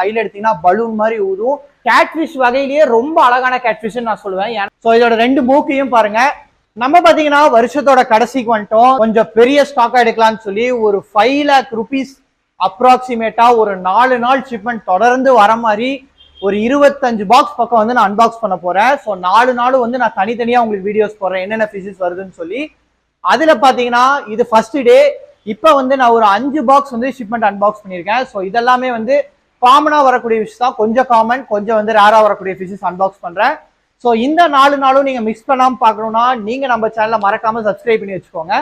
கையில எடுத்தீங்கன்னா பலூன் மாதிரி ஊதும். கேட்ஃபிஷ் வகையிலேயே ரொம்ப அழகான கேட்ஃபிஷ் நான் சொல்லுவேன். ஸோ இதோட 2 மூக்கையும் பாருங்க. நம்ம பாத்தீங்கன்னா வருஷத்தோட கடைசிக்கு வந்துட்டோம். கொஞ்சம் பெரிய ஸ்டாக்கா எடுக்கலாம்னு சொல்லி ஒரு 5 lakh rupees அப்ராக்சிமேட்டா ஒரு 4 நாள் ஷிப்மெண்ட் தொடர்ந்து வர மாதிரி ஒரு 25 பாக்ஸ் பக்கம் வந்து நான் அன்பாக்ஸ் பண்ண போறேன். ஸோ 4 நாளும் வந்து நான் தனித்தனியா உங்களுக்கு வீடியோஸ் போடுறேன் என்னென்ன ஃபிஷஸ் வருதுன்னு சொல்லி. அதுல பாத்தீங்கன்னா இது ஃபர்ஸ்ட் டே. இப்ப வந்து நான் ஒரு 5 பாக்ஸ் வந்து ஷிப்மெண்ட் அன்பாக்ஸ் பண்ணியிருக்கேன். ஸோ இதெல்லாமே வந்து காமனா வரக்கூடிய ஃபிஷ் தான். கொஞ்சம் காமன், கொஞ்சம் வந்து ரேரா வரக்கூடிய ஃபிஷஸ் அன்பாக்ஸ் பண்றேன். ஸோ இந்த 4 நாளும் நீங்க மிஸ் பண்ணாம பார்க்கணும்னா நீங்க நம்ம சேனலை மறக்காம சப்ஸ்கிரைப் பண்ணி வச்சுக்கோங்க.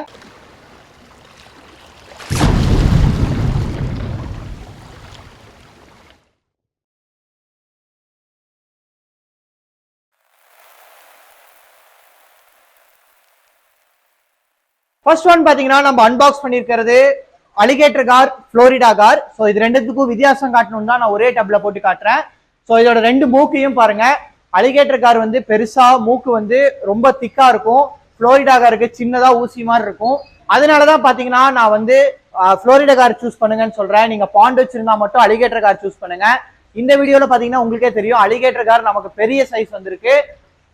ஃபர்ஸ்ட் ஒன் பாத்தீங்கன்னா நம்ம அன்பாக்ஸ் பண்ணிருக்கிறது alligator gar, Florida gar. So இது ரெண்டுத்துக்கும் வித்தியாசம் காட்டணும் தான் நான் ஒரே டப்ல போட்டு காட்டுறேன். ஸோ இதோட 2 மூக்கையும் பாருங்க. அலிகேட்டர் கார் வந்து பெருசா மூக்கு வந்து ரொம்ப திக்கா இருக்கும். புளோரிடா காருக்கு சின்னதா ஊசி மாதிரி இருக்கும். அதனாலதான் பாத்தீங்கன்னா நான் வந்து புளோரிடா கார் சூஸ் பண்ணுங்கன்னு சொல்றேன். நீங்க பாண்ட் வச்சிருந்தா மட்டும் அலிகேட்டர் கார் சூஸ் பண்ணுங்க. இந்த வீடியோல பாத்தீங்கன்னா உங்களுக்கே தெரியும் அலிகேட்டர் கார் நமக்கு பெரிய சைஸ் வந்திருக்கு.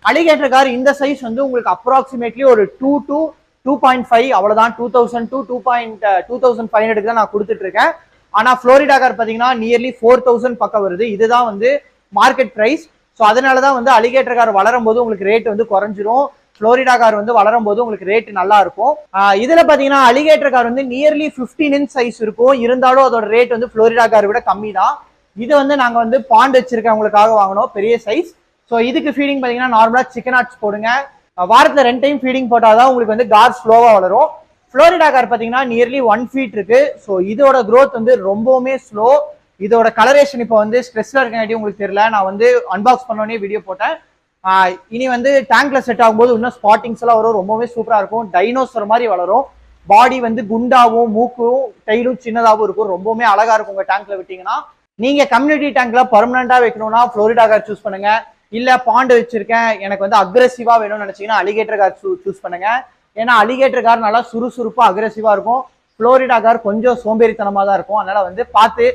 அலிகேட்டர் கார் இந்த சைஸ் வந்து உங்களுக்கு அப்ராக்சிமேட்லி ஒரு 2 to 2.5 அவ்வளவுதான். 2000 to 2500 தான் நான் கொடுத்துட்டு இருக்கேன். ஆனா புளோரிடா கார் பாத்தீங்கன்னா நியர்லி 4000 பக்கம் வருது. இதுதான் வந்து மார்க்கெட் பிரைஸ். ஸோ அதனாலதான் வந்து அலிகேட்டர் கார் வளரும் போது உங்களுக்கு ரேட் வந்து குறைஞ்சிரும். புளோரிடா கார் வந்து வளரும் போது உங்களுக்கு ரேட் நல்லா இருக்கும். இதுல பாத்தீங்கன்னா அலிகேட்டர் கார் வந்து நியர்லி 15 inch சைஸ் இருக்கும். இருந்தாலும் அதோட ரேட் வந்து புளோரிடா கார் விட கம்மி தான். இது வந்து நாங்க வந்து பாண்ட் வச்சிருக்கவங்களுக்காக வாங்கினோம், பெரிய சைஸ். ஸோ இதுக்கு ஃபீடிங் பாத்தீங்கன்னா நார்மலா சிக்கன் ஆட்ஸ் போடுங்க. வாரத்துல 2 டைம் ஃபீடிங் போட்டாதான் உங்களுக்கு வந்து கார் ஸ்லோவா வளரும். புளோரிடா கார் பாத்தீங்கன்னா நியர்லி 1 feet இருக்கு. ஸோ இதோட growth வந்து ரொம்பவுமே ஸ்லோ. இதோட கலரேஷன் இப்போ வந்து ஸ்ட்ரெஸ்ல இருக்காட்டி உங்களுக்கு தெரியல. நான் வந்து அன்பாக்ஸ் பண்ணோடனே வீடியோ போட்டேன். இனி வந்து டேங்க்ல செட் ஆகும்போது இன்னும் ஸ்பாட்டிங்ஸ் எல்லாம் வரும். ரொம்பவே சூப்பரா இருக்கும். டைனோசர் மாதிரி வளரும். பாடி வந்து குண்டாவும் மூக்கும் டைலும் சின்னதாகவும் இருக்கும். ரொம்பவுமே அழகா இருக்கும் உங்க டேங்க்ல விட்டீங்கன்னா. நீங்க கம்யூனிட்டி டேங்க்ல பர்மனண்டா வைக்கணும்னா புளோரிடா கார் சூஸ் பண்ணுங்க. இல்ல பாண்ட் வச்சிருக்கேன் எனக்கு வந்து அக்ரெசிவா வேணும்னு நினைச்சீங்கன்னா அலிகேட்டர் கார் சூஸ் பண்ணுங்க. ஏன்னா அலிகேட்டர் கார் நல்லா சுறுசுறுப்பா அக்ரெசிவா இருக்கும். புளோரிடா கார் கொஞ்சம் சோம்பேறித்தனமா தான் இருக்கும். அதனால வந்து பார்த்து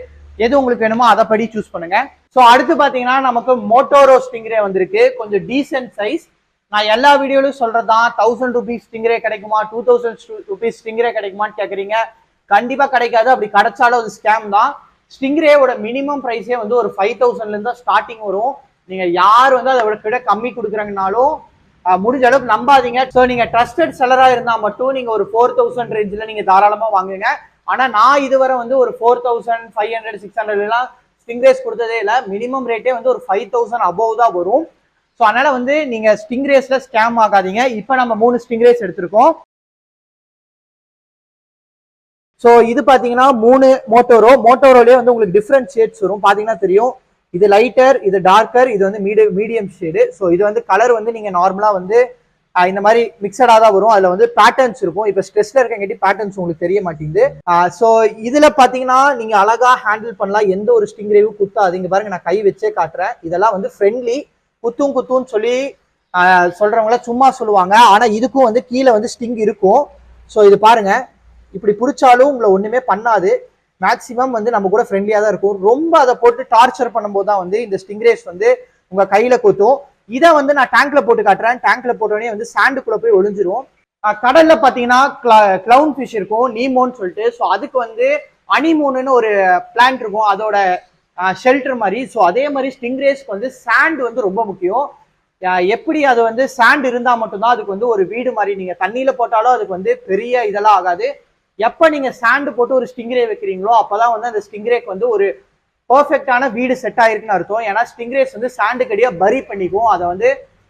எது உங்களுக்கு வேணுமோ அதை படி சூஸ் பண்ணுங்க. ஸோ அடுத்து பாத்தீங்கன்னா நமக்கு மோட்டோரோ ஸ்டிங்ரே வந்திருக்கு. கொஞ்சம் டீசென்ட் சைஸ். நான் எல்லா வீடியோலையும் சொல்றதுதான் 1000 rupees ஸ்டிங்ரே கிடைக்குமா, 2000 rupees ஸ்டிங்ரே கிடைக்குமான்னு கேட்குறீங்க. கண்டிப்பா கிடைக்காது. அப்படி கிடைச்சாலும் அது ஸ்கேம் தான். ஸ்டிங்ரேவோட மினிமம் பிரைஸே வந்து ஒரு 5000 இருந்து தான் ஸ்டார்டிங் வரும். நீங்க யார் வந்து அதை விட கம்மி கொடுக்குறாங்கனாலும் முடிஞ்ச அளவுக்கு நம்பாதீங்க. ஸோ நீங்க ட்ரஸ்டட் செல்லரா இருந்தா மட்டும் நீங்க ஒரு 4000 ரேஞ்சில் நீங்க தாராளமா வாங்குங்க. ஆனா நான் இதுவரை வந்து ஒரு 4500 600 எல்லாம் ஸ்டிங்ரேஸ் கொடுத்ததே இல்லை. மினிமம் ரேட்டே வந்து ஒரு 5000 above தான் வரும். ஸோ அதனால வந்து நீங்க ஸ்டிங்ரேஸ்ல ஸ்கேம் ஆகாதீங்க. இப்போ நம்ம 3 ஸ்டிங்ரேஸ் எடுத்திருக்கோம். ஸோ இது பாத்தீங்கன்னா 3 மோட்டோரோலயே வந்து உங்களுக்கு டிஃப்ரெண்ட் ஷேட்ஸ் வரும். பாத்தீங்கன்னா தெரியும். இது லைட்டர், இது டார்க்கர், இது வந்து மீடியம் ஷேடு. ஸோ இது வந்து கலர் வந்து நீங்க நார்மலா வந்து இந்த மாதிரி மிக்சடா தான் வரும். அதுல வந்து பேட்டர்ன்ஸ் இருக்கும். இப்ப ஸ்ட்ரெஸ்ல இருக்கங்காட்டி பேட்டர்ன்ஸ் உங்களுக்கு தெரிய மாட்டேங்குது. ஸோ இதுல பாத்தீங்கன்னா நீங்க அழகா ஹேண்டில் பண்ணலாம். எந்த ஒரு ஸ்டிங்ரேவும் குத்தாது. இங்க பாருங்க நான் கை வச்சே காட்டுறேன். இதெல்லாம் வந்து ஃப்ரெண்ட்லி. குத்துன்னு சொல்லி சொல்றவங்கள சும்மா சொல்லுவாங்க. ஆனா இதுக்கும் வந்து கீழே வந்து ஸ்டிங் இருக்கும். ஸோ இது பாருங்க, இப்படி பிடிச்சாலும் உங்களை ஒண்ணுமே பண்ணாது. மேக்சிமம் வந்து நம்ம கூட ஃப்ரெண்ட்லியா தான் இருக்கும். ரொம்ப அதை போட்டு டார்ச்சர் பண்ணும்போது தான் வந்து இந்த ஸ்டிங்ரேஸ் வந்து உங்க கையில கொத்தும். இதை வந்து நான் டேங்க்ல போட்டு காட்டுறேன். டேங்க்ல போட்டோடனே வந்து சாண்டுக்குள்ள போய் ஒளிஞ்சிரும். கடல்ல பாத்தீங்கன்னா கிளவுன் ஃபிஷ் இருக்கும், நீமோன்னு சொல்லிட்டு. ஸோ அதுக்கு வந்து அனிமோன்னு ஒரு பிளான்ட் இருக்கும், அதோட ஷெல்டர் மாதிரி. ஸோ அதே மாதிரி ஸ்டிங்ரேஸ்க்கு வந்து சாண்ட் வந்து ரொம்ப முக்கியம். எப்படி அது வந்து சாண்ட் இருந்தா மட்டும்தான் அதுக்கு வந்து ஒரு வீடு மாதிரி. நீங்க தண்ணியில போட்டாலும் அதுக்கு வந்து பெரிய இதெல்லாம் ஆகாது. எப்ப நீங்க சாண்டு போட்டு ஒரு ஸ்டிங்ரே வைக்கிறீங்களோ அப்பதான் வந்து அந்த ஸ்டிங்ரேக்கு வந்து ஒரு பெர்ஃபெக்டான வீடு செட் ஆயிருக்குன்னு அர்த்தம். ஏன்னா ஸ்டிங்ரேஸ் வந்து சாண்டு கடியா பரி பண்ணிக்கும். அதை வந்து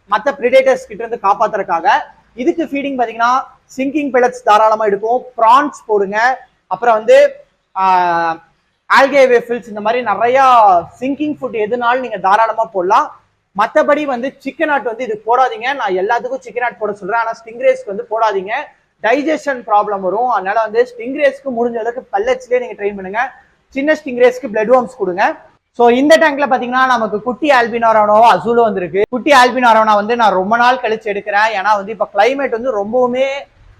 மற்ற பிரிடேட்டர்ஸ் கிட்ட இருந்து காப்பாத்துறதுக்காக. இதுக்கு ஃபீடிங் பாத்தீங்கன்னா சிங்கிங் பெலட்ஸ் தாராளமா எடுக்கும். ப்ரான்ஸ் போடுங்க. அப்புறம் வந்து ஆல்கே வேஃபில்ஸ், இந்த மாதிரி நிறைய சிங்கிங் ஃபுட் எதுனாலும் நீங்க தாராளமா போடலாம். மற்றபடி வந்து சிக்கன் ஆட் வந்து இது போடாதீங்க. நான் எல்லாத்துக்கும் சிக்கன் ஆட் போட சொல்றேன். ஆனா ஸ்டிங்ரேஸ்க்கு வந்து போடாதீங்க. டைஜஷன் ப்ராப்ளம் வரும். அதனால வந்து ஸ்டிங்ரேஸ்க்கு முடிஞ்ச அளவுக்கு பல்லட்ஸ்லேயே நீங்க ட்ரெயின் பண்ணுங்க. சின்ன ஸ்டிங்ரேஸ்க்கு பிளட் வார்ம்ஸ் கொடுங்க. ஸோ இந்த டேங்க்ல பாத்தீங்கன்னா நமக்கு குட்டி ஆல்பினாரோனோ அசூலோ வந்திருக்கு. குட்டி ஆல்பினாரோனா வந்து நான் ரொம்ப நாள் கழிச்சு எடுக்கிறேன். ஏன்னா வந்து இப்போ கிளைமேட் வந்து ரொம்பவுமே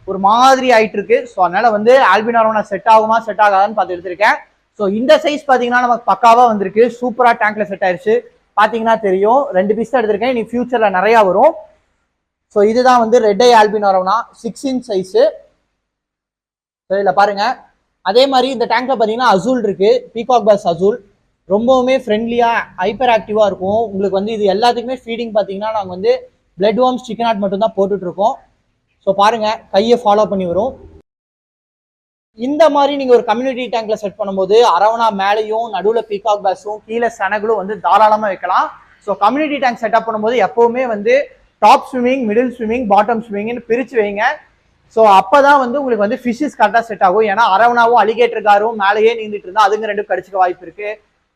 ஒரு மாதிரி ஆயிட்டு இருக்கு. ஸோ அதனால வந்து ஆல்பினாரோனா செட் ஆகுமா செட் ஆகாதான்னு பார்த்து எடுத்திருக்கேன். ஸோ இந்த சைஸ் பார்த்தீங்கன்னா நமக்கு பக்காவாக வந்திருக்கு, சூப்பராக டேங்க்ல செட் ஆயிடுச்சு. பார்த்தீங்கன்னா தெரியும், 2 பீஸ் தான் எடுத்திருக்கேன், இனி ஃபியூச்சரில் நிறையா வரும். ஸோ இதுதான் வந்து red eye albino arowana 6 inch size. So இதில் பாருங்க, அதே மாதிரி இந்த டேங்க்ல பார்த்தீங்கன்னா அசூல் இருக்கு, பீகாக் பேஸ் அசூல். ரொம்பவுமே ஃப்ரெண்ட்லியாக ஹைப்பர் ஆக்டிவாக இருக்கும். உங்களுக்கு வந்து இது எல்லாத்துக்குமே ஃபீடிங் பார்த்தீங்கன்னா நாங்கள் வந்து பிளட் வார்ம்ஸ் சிக்கன் ஆட் மட்டும் தான் போட்டுட்ருக்கோம். ஸோ பாருங்க, கையை ஃபாலோ பண்ணி வரும். இந்த மாதிரி நீங்கள் ஒரு கம்யூனிட்டி டேங்க்ல செட் பண்ணும்போது அரவணா மேலேயும் நடுவில் பீகாக் பேஸும் கீழே சனகளும் வந்து தாராளமாக வைக்கலாம். ஸோ கம்யூனிட்டி டேங்க் செட்டப் பண்ணும்போது எப்போவுமே வந்து top swimming, middle swimming, bottom ஸ்விமிங்னு பிரித்து வைங்க. ஸோ அப்போ தான் வந்து உங்களுக்கு வந்து ஃபிஷ்ஷஸ் கரெக்டாக செட் ஆகும். ஏன்னா அரவணாவும் அலிகேட்டர் காரும் மேலேயே நீந்துட்டு இருந்தால் அதுங்க 2 கடிச்சிக்க வாய்ப்பு இருக்கு.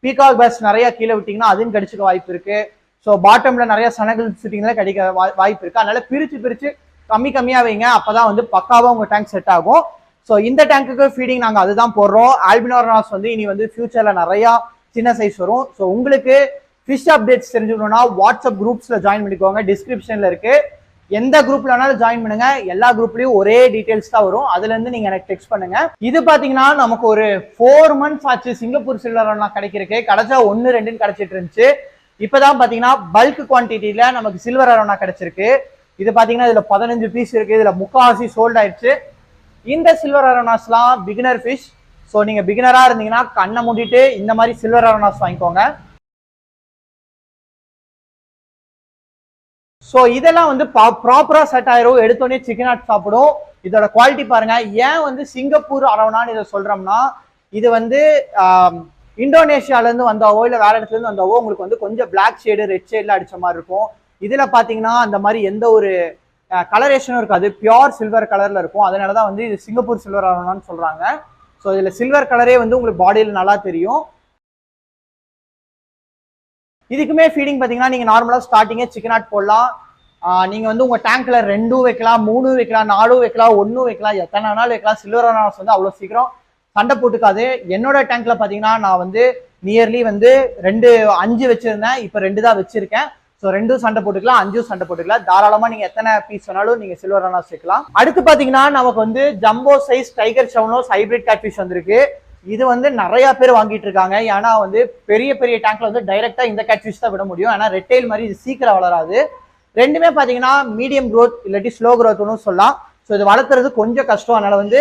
பீகாக் பேஸ் நிறைய கீழே விட்டிங்கன்னா அதுவும் கடிச்சிக்க வாய்ப்பு இருக்கு. ஸோ பாட்டமில் நிறைய சனகள் சிட்டிங்களா கடிக்க வாய்ப்பு இருக்கு. அதனால பிரித்து கம்மியாக வைங்க, அப்போ தான் வந்து பக்காவாக உங்கள் டேங்க் செட் ஆகும். ஸோ இந்த டேங்க்குக்கு ஃபீடிங் நாங்கள் அதுதான் போடுறோம். ஆல்பினோ அரவணாஸ் வந்து இனி வந்து ஃபியூச்சரில் நிறையா சின்ன சைஸ் வரும். ஸோ உங்களுக்கு ஃபிஷ் அப்டேட்ஸ் தெரிஞ்சுக்கணும்னா வாட்ஸ்அப் குரூப்ஸில் ஜாயின் பண்ணிக்கோங்க, டிஸ்கிரிப்ஷனில் இருக்கு. எந்த குரூப்ல வேணாலும் ஜாயின் பண்ணுங்க, எல்லா குரூப்லயும் ஒரே டீடைல்ஸ் தான் வரும். அதுல இருந்து நீங்க எனக்கு டெக்ஸ்ட் பண்ணுங்க. இது பாத்தீங்கன்னா நமக்கு ஒரு 4 months ஆச்சு சிங்கப்பூர் சில்வர் அரவணா கிடைக்கிறதுக்கு. கிடைச்சா 1, 2 கிடைச்சிட்டு இருந்துச்சு. இப்பதான் பாத்தீங்கன்னா பல்க் குவான்டிட்டியில நமக்கு சில்வர் அரவணா கிடைச்சிருக்கு. இது பாத்தீங்கன்னா இதுல 15 பீஸ் இருக்கு, இதுல முக்காவாசி சோல்ட் ஆயிடுச்சு. இந்த சில்வர் அரவணாஸ்லாம் பிகினர் ஃபிஷ். ஸோ நீங்க பிகினரா இருந்தீங்கன்னா கண்ணை மூடிட்டு இந்த மாதிரி சில்வர் அரவணாஸ் வாங்கிக்கோங்க. ஸோ இதெல்லாம் வந்து ப்ராப்பரா செட் ஆயிரும், எடுத்தோடனே சிக்கன் ஆட் சாப்பிடும். இதோட குவாலிட்டி பாருங்க. ஏன் வந்து சிங்கப்பூர் அரவணான்னு இதை சொல்றோம்னா, இது வந்து இந்தோனேஷியால இருந்து வந்தாவோ இல்லை வேற இடத்துல இருந்து வந்தாவோ உங்களுக்கு வந்து கொஞ்சம் பிளாக் ஷேடு, ரெட் ஷேட்ல அடிச்ச மாதிரி இருக்கும். இதுல பாத்தீங்கன்னா அந்த மாதிரி எந்த ஒரு கலரேஷனும் இருக்காது, பியோர் சில்வர் கலர்ல இருக்கும். அதனாலதான் வந்து இது சிங்கப்பூர் சில்வர் அரவணான்னு சொல்றாங்க. ஸோ இதுல சில்வர் கலரே வந்து உங்களுக்கு பாடியில் நல்லா தெரியும். இதுக்குமே ஃபீடிங் பார்த்தீங்கன்னா நீங்கள் நார்மலாக ஸ்டார்டிங்கே சிக்கன் ஆட் போடலாம். நீங்கள் வந்து உங்கள் டேங்க்ல 2 வைக்கலாம், 3 வைக்கலாம், 4 வைக்கலாம், 1 வைக்கலாம், எத்தனை வேணாலும் வைக்கலாம். சில்வர் அரவணாஸ் வந்து அவ்வளோ சீக்கிரம் சண்டை போட்டுக்காது. என்னோட டேங்க்ல பார்த்தீங்கன்னா நான் வந்து நியர்லி வந்து 5 வச்சிருந்தேன், இப்போ 2 தான் வச்சிருக்கேன். ஸோ 2 சண்டை போட்டுக்கலாம், 5 சண்டை போட்டுக்கலாம். தாராளமாக நீங்கள் எத்தனை பீஸ் வேணாலும் நீங்கள் சில்வர் அரவணாஸ் வைக்கலாம். அடுத்து பார்த்தீங்கன்னா நமக்கு வந்து jumbo size tiger shovelnose hybrid catfish வந்திருக்கு. இது வந்து நிறைய பேர் வாங்கிட்டு இருக்காங்க. ஏன்னா வந்து பெரிய பெரிய டேங்க்ல வந்து டைரக்டா இந்த கேட்ஃபிஷ் தான் விட முடியும். ஏன்னா ரெட்டைல் மாதிரி இது சீக்கிரம் வளராது. ரெண்டுமே பாத்தீங்கன்னா மீடியம் க்ரோத் இல்லாட்டி ஸ்லோ க்ரோத்னு சொல்லலாம். ஸோ இது வளர்த்துறது கொஞ்சம் கஷ்டம். அதனால வந்து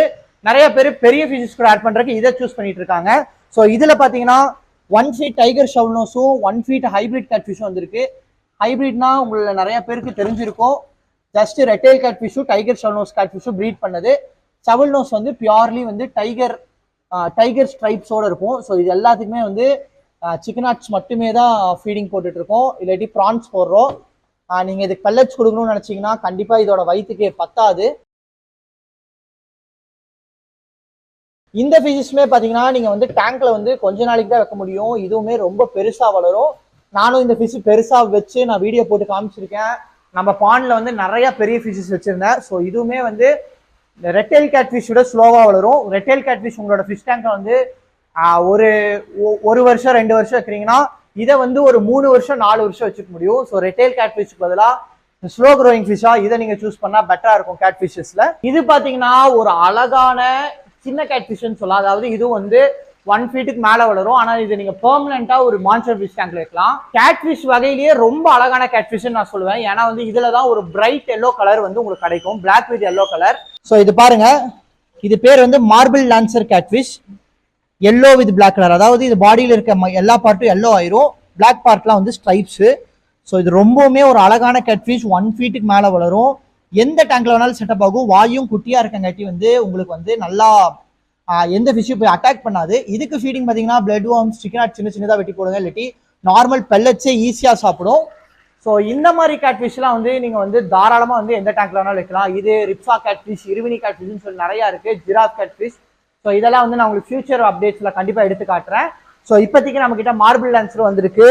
நிறைய பேர் பெரிய ஃபிஷஸ் கூட ஆட் பண்றதுக்கு இதை சூஸ் பண்ணிட்டு இருக்காங்க. ஸோ இதுல பாத்தீங்கன்னா 1 feet டைகர் ஷவுனோஸும் 1 feet ஹைபிரிட் கேட்ஃபிஷும் வந்திருக்கு. ஹைபிரிட்னா உங்களை நிறைய பேருக்கு தெரிஞ்சிருக்கும். ஜஸ்ட் ரெட்டைல் கேட்ஃபிஷும் டைகர் ஷவுனோஸ் கேட்ஃபிஷும் ப்ரீட் பண்ணது. சவல் நோஸ் வந்து பியூர்லி வந்து டைகர் ஸ்ட்ரைப்ஸோட இருக்கும். ஸோ இது எல்லாத்துக்குமே வந்து சிக்கன் ஆட்ஸ் மட்டுமே தான் ஃபீடிங் போட்டுட்டு இருக்கோம், இல்லாட்டி ப்ரான்ஸ் போடுறோம். நீங்கள் இதுக்கு பெல்லட்ஸ் கொடுக்கணும்னு நினச்சிங்கன்னா கண்டிப்பாக இதோட வயிற்றுக்கு பத்தாது. இந்த ஃபிஷஸுமே பார்த்தீங்கன்னா நீங்கள் வந்து டேங்க்ல வந்து கொஞ்ச நாளைக்கு தான் வைக்க முடியும். இதுவுமே ரொம்ப பெருசாக வளரும். நானும் இந்த ஃபிஷ் பெருசாக வச்சு நான் வீடியோ போட்டு காமிச்சிருக்கேன். நம்ம பாண்டில் வந்து நிறைய பெரிய ஃபிஷஸ் வச்சுருந்தேன். ஸோ இதுவுமே வந்து இந்த ரெட்டைல் கேட்ஃபிஷோட ஸ்லோவாக வளரும். ரெட்டைல் கேட்ஃபிஷ் உங்களோட ஃபிஷ் டேங்கை வந்து ஒரு வருஷம் 2 வருஷம் வைக்கிறீங்கன்னா இதை வந்து ஒரு 3 வருஷம் 4 வருஷம் வச்சுக்க முடியும். ஸோ ரெட்டைல் கேட்ஃபிஷ்க்கு பதிலாக ஸ்லோ க்ரோயிங் ஃபிஷ்ஷா இதை நீங்கள் சூஸ் பண்ணால் பெட்டராக இருக்கும் கேட்ஃபிஷஸ்ல. இது பார்த்தீங்கன்னா ஒரு அழகான சின்ன கேட்ஃபிஷ்ன்னு சொல்லலாம். அதாவது இது வந்து 1 feetக்கு மேலே வளரும். ஆனால் இது நீங்கள் பெர்மனண்டா ஒரு மான்ஸ்டர் ஃபிஷ் டேங்க்ல வைக்கலாம். கேட்ஃபிஷ் வகையிலேயே ரொம்ப அழகான கேட்ஃபிஷ்ன்னு நான் சொல்லுவேன். ஏன்னா வந்து இதுல தான் ஒரு பிரைட் எல்லோ கலர் வந்து உங்களுக்கு கிடைக்கும், black with yellow colour. So இது பாருங்க, இது பேர் வந்து marble lancer catfish, yellow with black colour. அதாவது இது பாடியில் இருக்க எல்லா பார்ட்டும் எல்லோ ஆயிரும், பிளாக் பார்ட்லாம் வந்து ஸ்ட்ரைப்ஸு. ஸோ இது ரொம்பவுமே ஒரு அழகான கேட்ஃபிஷ். 1 feetக்கு மேலே வளரும். எந்த டேங்க்ல வேணாலும் செட்டப் ஆகும். வாயும் குட்டியா இருக்கங்காட்டி வந்து உங்களுக்கு வந்து நல்லா எந்த ஃபிஷ்ஷும் போய் அட்டாக் பண்ணாது. இதுக்கு ஃபீடிங் பார்த்தீங்கன்னா பிளட் வார்ம்ஸ், சிக்கன் ஆட் சின்னதாக வெட்டி போடுங்க, இல்லாட்டி நார்மல் பெல்லட்ஸே ஈஸியாக சாப்பிடும். ஸோ இந்த மாதிரி கேட்ஃபிஷ்லாம் வந்து நீங்கள் வந்து தாராளமாக வந்து எந்த டேங்க்ல வேணாலும் வைக்கலாம். இது ரிப்ஸா கேட்ஃபிஷ், இருவினி கேட்ஃபிஷ்னு சொல்லி நிறையா இருக்குது, ஜிராஃப் கேட்ஃபிஷ். ஸோ இதெல்லாம் வந்து நான் உங்களுக்கு ஃபியூச்சர் அப்டேட்ஸில் கண்டிப்பாக எடுத்து காட்டுறேன். ஸோ இப்போதைக்கு நம்மக்கிட்ட மார்பிள் லான்சர் வந்திருக்கு.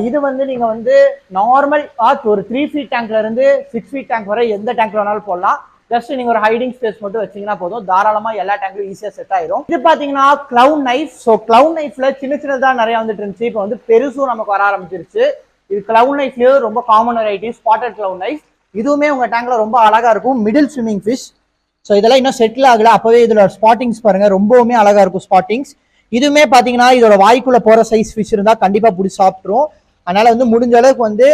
இது வந்து நீங்கள் வந்து நார்மல் ஒரு 3 feet டேங்க்ல இருந்து 6 feet டேங்க் வரை எந்த டேங்க்ல வேணாலும் போடலாம். ஜஸ்ட் நீங்கள் ஒரு ஹைடிங் ஸ்பேஸ் மட்டும் வச்சிங்கன்னா போதும், தாராளமாக எல்லா டேங்க்லையும் ஈஸியாக செட் ஆயிரும். இது பார்த்தீங்கன்னா கிளவுன் நைஃப். ஸோ கிளவுன் நைஃப்ல சின்னதாக நிறையா வந்துட்டு இருந்துச்சு, இப்போ வந்து பெருசும் நமக்கு வர ஆரம்பிச்சிருச்சு. இது கிளவுன் நைஃப்லேயே ரொம்ப common variety spotted clown knife. இதுவுமே உங்கள் டேங்க்ல ரொம்ப அழகாக இருக்கும், மிடில் ஸ்விம்மிங் ஃபிஷ். ஸோ இதெல்லாம் இன்னும் செட்டில் ஆகல, அப்போவே இதில் ஸ்பாட்டிங்ஸ் பாருங்க, ரொம்பவுமே அழகாக இருக்கும் ஸ்பாட்டிங்ஸ். இதுவுமே பாத்தீங்கன்னா இதோட வாய்க்குள்ள போற சைஸ் ஃபிஷ் இருந்தா கண்டிப்பா பிடிச்சி சாப்பிட்டுரும். அதனால வந்து முடிஞ்ச அளவுக்கு வந்து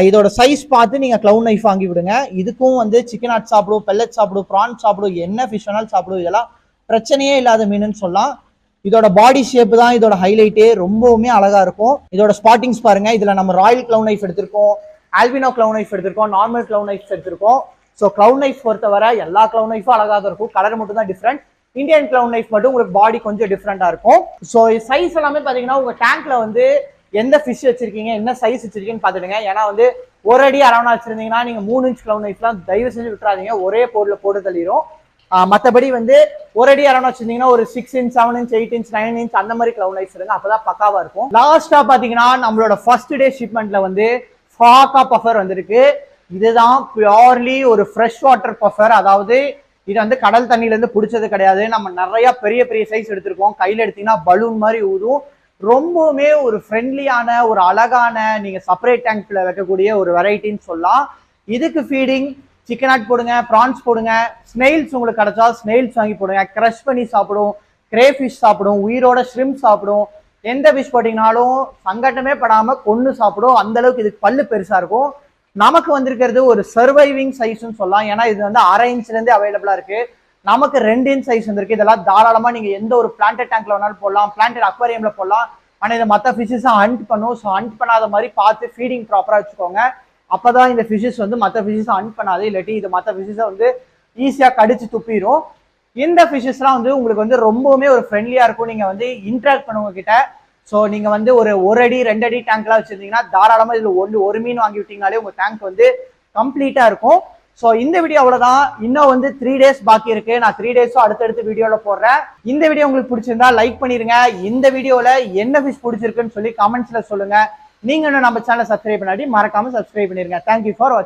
இதோட சைஸ் பார்த்து நீங்க கிளவுன் நைஃப் வாங்கி விடுங்க. இதுக்கும் வந்து சிக்கன் ஆட் சாப்பிடும், பெல்லட் சாப்பிடும், ப்ரான் சாப்பிடும், என்ன ஃபிஷ் வேணாலும் சாப்பிடும். இதெல்லாம் பிரச்சனையே இல்லாத மீனுன்னு சொல்லலாம். இதோட பாடி ஷேப் தான் இதோட ஹைலைட்டே, ரொம்பவுமே அழகா இருக்கும். இதோட ஸ்பாட்டிங்ஸ் பாருங்க. இதுல நம்ம ராயல் கிளவுன் நைஃப் எடுத்திருக்கோம், ஆல்பினோ கிளவுன் நைஃப் எடுத்திருக்கோம், நார்மல் கிளவுன் நைஃப் எடுத்திருக்கோம். ஸோ கிளவுன் நைஃப் பொறுத்தவரை எல்லா கிளவுன் நைஃபும் அழகா தான் இருக்கும், கலர் மட்டும் தான் டிஃப்ரெண்ட். இந்தியன் கிளவுன் நைஃப் மட்டும் உங்களுக்கு பாடி கொஞ்சம் டிஃப்ரெண்டா இருக்கும். ஸோ சைஸ் எல்லாமே பாத்தீங்கன்னா உங்க டேங்க்ல வந்து எந்த ஃபிஷ் வச்சிருக்கீங்க, என்ன சைஸ் வச்சிருக்கீங்கன்னு பாத்துடுங்க. ஏன்னா வந்து ஒரு அடி அரவணா வச்சிருந்தீங்கன்னா நீங்க 3 இன்ச் கிளவுன் நைஃப்லாம் தயவு செஞ்சு விட்டுறாதீங்க, ஒரே போர்ல போட்டு தள்ளிடும். மற்றபடி வந்து ஒரு அடி அரவணா வச்சிருந்தீங்கன்னா ஒரு 6 இன்ச் 7 இன்ச் 8 இன்ச் 9 இன்ச் அந்த மாதிரி கிளவுன் நைஃப்ஸ் இருங்க, அப்பதான் பக்காவா இருக்கும். லாஸ்டா பாத்தீங்கன்னா நம்மளோட ஃபர்ஸ்ட் டே ஷிப்மெண்ட்ல வந்து ஃபாக்கா பஃபர் வந்திருக்கு. இதுதான் பியூர்லி ஒரு ஃப்ரெஷ் வாட்டர் பஃபர். அதாவது இது வந்து கடல் தண்ணியில இருந்து பிடிச்சது கிடையாது. நம்ம நிறைய பெரிய பெரிய சைஸ் எடுத்திருக்கோம். கையில எடுத்தீங்கன்னா பலூன் மாதிரி ஊதும். ரொம்பவுமே ஒரு ஃப்ரெண்ட்லியான ஒரு அழகான நீங்க செப்பரேட் டேங்க்ல வைக்கக்கூடிய ஒரு வெரைட்டின்னு சொல்லலாம். இதுக்கு ஃபீடிங் சிக்கன் ஆட் போடுங்க, ப்ரான்ஸ் போடுங்க, ஸ்னெயில்ஸ் உங்களுக்கு கிடைச்சா ஸ்னெயில்ஸ் வாங்கி போடுங்க. க்ரஷ் பண்ணி சாப்பிடும், கிரே ஃபிஷ் சாப்பிடும், உயிரோட ஷ்ரிம்ப் சாப்பிடும். எந்த ஃபிஷ் போட்டீங்கனாலும் சங்கட்டமே படாம கொண்டு சாப்பிடும். அந்த அளவுக்கு இதுக்கு பல்லு பெருசா இருக்கும். நமக்கு வந்திருக்கிறது ஒரு சர்வைவிங் சைஸ்ன்னு சொல்லலாம். ஏன்னா இது வந்து 1/2 இன்ச்ல இருந்தே அவைலபிளா இருக்கு. நமக்கு 2 இன்ச் சைஸ் வந்திருக்கு. இதெல்லாம் தாராளமா நீங்க எந்த ஒரு பிளான்டட் டேங்க்ல வேணாலும் போடலாம், பிளான்டட் அக்வாரியம்ல போடலாம். ஆனா இதை மற்ற ஃபிஷஸ் ஹண்ட் பண்ணும். ஸோ ஹண்ட் பண்ணாத மாதிரி பார்த்து ஃபீடிங் ப்ராப்பரா வச்சுக்கோங்க. அப்பதான் இந்த ஃபிஷஸ் வந்து மற்ற ஃபிஷஸ் ஹண்ட் பண்ணாது. இல்லாட்டி இது மற்ற ஃபிஷஸை வந்து ஈஸியா கடிச்சு துப்பிடும். இந்த ஃபிஷஸ்லாம் வந்து உங்களுக்கு வந்து ரொம்பவுமே ஒரு ஃப்ரெண்ட்லியா இருக்கும். நீங்க வந்து இன்ட்ராக்ட் பண்ணுவங்க கிட்ட. ஸோ நீங்க வந்து ஒரு அடி 2 அடி டேங்க்லாம் வச்சிருந்தீங்கன்னா தாராளமா இதுல ஒரு மீன் வாங்கி விட்டீங்கனாலே உங்க டேங்க் வந்து கம்ப்ளீட்டா இருக்கும். ஸோ இந்த வீடியோ அவ்வளவுதான். இன்னும் வந்து 3 டேஸ் பாக்கி இருக்கு. நான் 3 டேஸும் அடுத்தடுத்து வீடியோல போடுறேன். இந்த வீடியோ உங்களுக்கு பிடிச்சிருந்தா லைக் பண்ணிருங்க. இந்த வீடியோல என்ன ஃபிஷ் பிடிச்சிருக்குன்னு சொல்லி கமெண்ட்ஸ்ல சொல்லுங்க. நீங்க இன்னும் நம்ம சேனலை சப்ஸ்கிரைப் பண்ணாடி மறக்காம சப்ஸ்கிரைப் பண்ணிருங்க. தேங்க்யூ ஃபார் வாட்சிங்.